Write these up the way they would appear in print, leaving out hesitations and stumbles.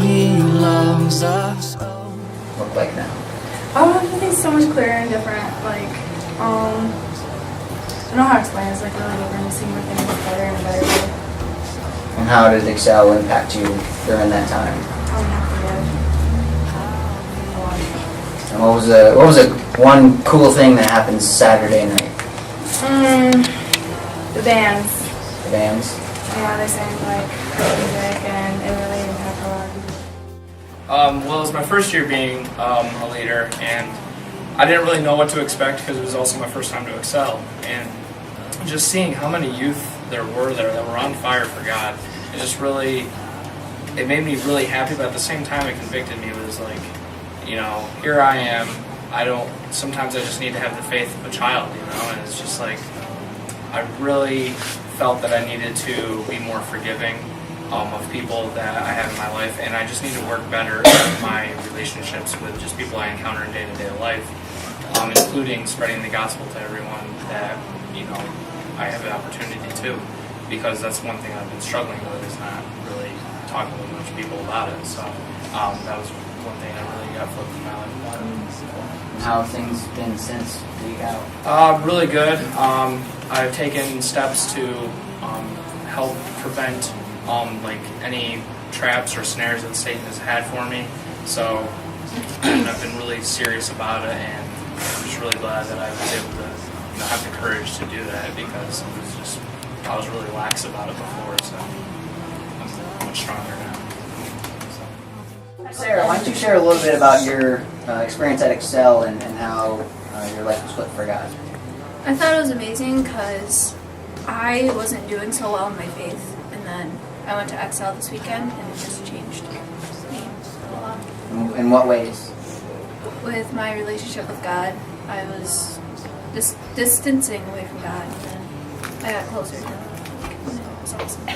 He loves us. Look like now? Everything's so much clearer and different. Like, I don't know how to explain it. It's like really different and seeing everything better and better. And how did Excel impact you during that time? And what was a one cool thing that happened Saturday night? The bands. The bands? Yeah, they sang like music and it really impacted a lot of people. Well, it was my first year being a leader, and I didn't really know what to expect because it was also my first time to Excel. And just seeing how many youth there that were on fire for God, it made me really happy, but at the same time it convicted me. It was like, here I am. Sometimes I just need to have the faith of a child, and it's just like, I really felt that I needed to be more forgiving of people that I have in my life, and I just need to work better at my relationships with just people I encounter in day-to-day life, including spreading the gospel to everyone that, I have an opportunity to, because that's one thing I've been struggling with, is not really talking with much people about it. So that was one thing that really got flipped in my life. How have things been since week out? Really good. I've taken steps to help prevent any traps or snares that Satan has had for me. So I've been really serious about it, and I'm just really glad that I was able to have the courage to do that, because I was really lax about it before, so I'm much stronger now. Sarah, why don't you share a little bit about your experience at Excel and how your life was flipped for God? I thought it was amazing because I wasn't doing so well in my faith, and then I went to Excel this weekend and it just changed me a lot. In what ways? With my relationship with God, I was just distancing away from God, and then I got closer to Him. It was awesome.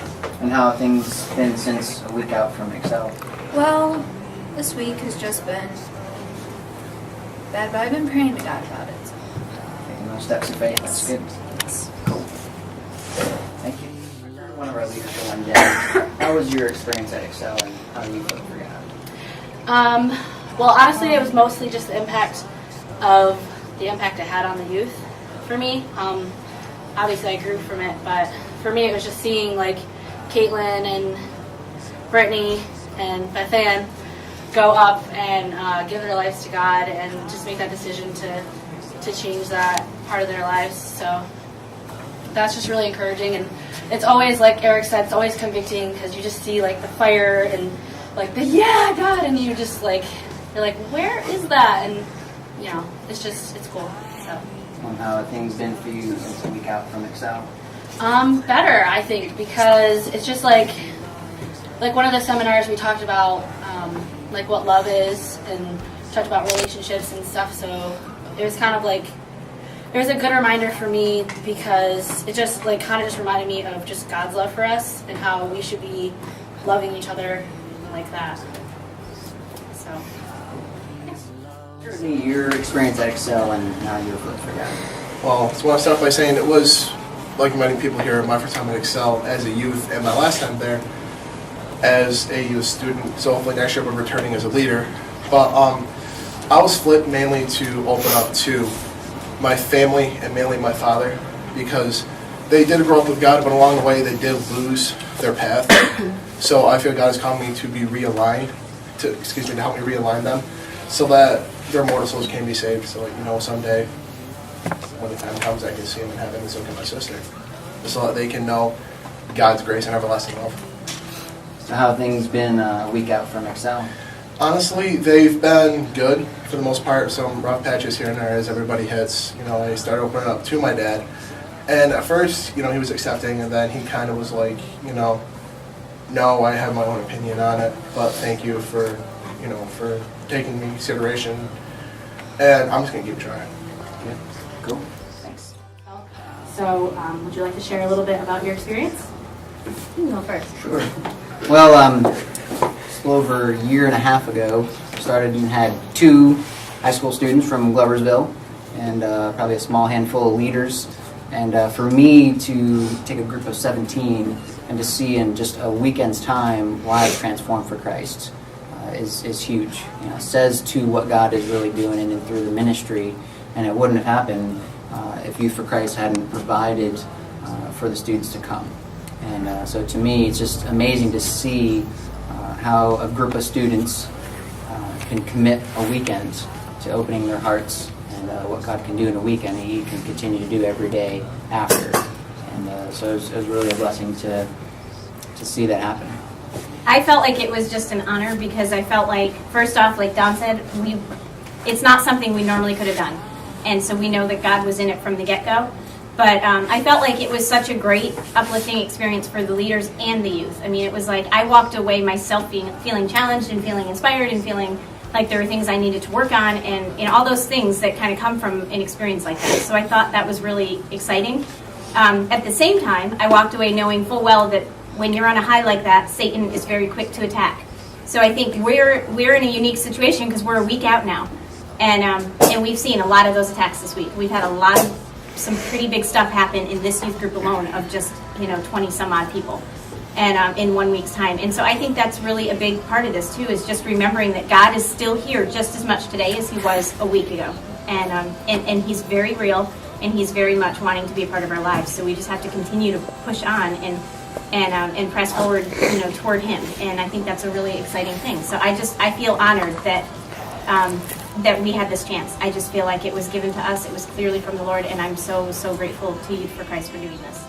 And how have things been since a week out from Excel? Well, this week has just been bad, but I've been praying to God about it. So. Taking those steps of faith, that's good. Cool. Thank you. One of our leaders for one day. How was your experience at Excel, and how do you feel for God? Well, honestly, it was mostly just the impact it had on the youth for me. Obviously, I grew from it, but for me, it was just seeing like Caitlin and Brittany and Beth Ann go up and give their lives to God and just make that decision to change that part of their lives. So that's just really encouraging, and it's always, like Eric said, it's always convicting, because you just see like the fire and like the yeah God, and you just like, you're like, where is that? And it's cool. So How have things been for you since a week out from Excel? better, I think, because it's just like one of the seminars we talked about like what love is, and talked about relationships and stuff. So it was kind of like, it was a good reminder for me, because it just like kind of just reminded me of just God's love for us and how we should be loving each other like that. So Certainly your experience at Excel and how you're flipped for God. Well, I just want to start off by saying it was, like many people here, my first time at Excel as a youth, and my last time there as a youth student. So hopefully next year we're returning as a leader. But I was flipped mainly to open up to my family, and mainly my father, because they did grow up with God, but along the way they did lose their path. So I feel God has called me to be realigned, to help me realign them, so that their mortal souls can be saved. So someday when the time comes, I can see them in heaven, and so can my sister, so that they can know God's grace and everlasting love. So how have things been a week out from Excel? Honestly, they've been good for the most part. Some rough patches here and there as everybody hits. I started opening up to my dad, and at first, he was accepting, and then he kind of was like, no, I have my own opinion on it, but thank you for taking me into consideration, and I'm just gonna keep trying. Yeah. Cool. Thanks. So would you like to share a little bit about your experience? You can go first. Sure. Well, a little over a year and a half ago, started and had 2 high school students from Gloversville, and probably a small handful of leaders. And for me to take a group of 17 and to see in just a weekend's time lives transformed for Christ, is huge. You know, says to what God is really doing in and through the ministry, and it wouldn't have happened if Youth for Christ hadn't provided for the students to come. And so to me, it's just amazing to see how a group of students can commit a weekend to opening their hearts, and what God can do in a weekend, He can continue to do every day after. And so it was really a blessing to see that happen. I felt like it was just an honor because I felt like, first off, like Don said, it's not something we normally could have done. And so we know that God was in it from the get-go. But I felt like it was such a great, uplifting experience for the leaders and the youth. I mean, it was like I walked away myself feeling challenged and feeling inspired and feeling like there were things I needed to work on, and all those things that kind of come from an experience like that. So I thought that was really exciting. At the same time, I walked away knowing full well that when you're on a high like that, Satan is very quick to attack. So I think we're in a unique situation because we're a week out now, and we've seen a lot of those attacks this week. We've had some pretty big stuff happen in this youth group alone of just 20 some odd people, and in 1 week's time. And so I think that's really a big part of this too, is just remembering that God is still here just as much today as He was a week ago, and He's very real, and He's very much wanting to be a part of our lives. So we just have to continue to push on and press forward, toward Him. And I think that's a really exciting thing. So I feel honored that we had this chance. I just feel like it was given to us. It was clearly from the Lord, and I'm so grateful to Youth for Christ for doing this.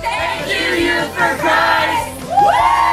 Thank you, Youth for Christ!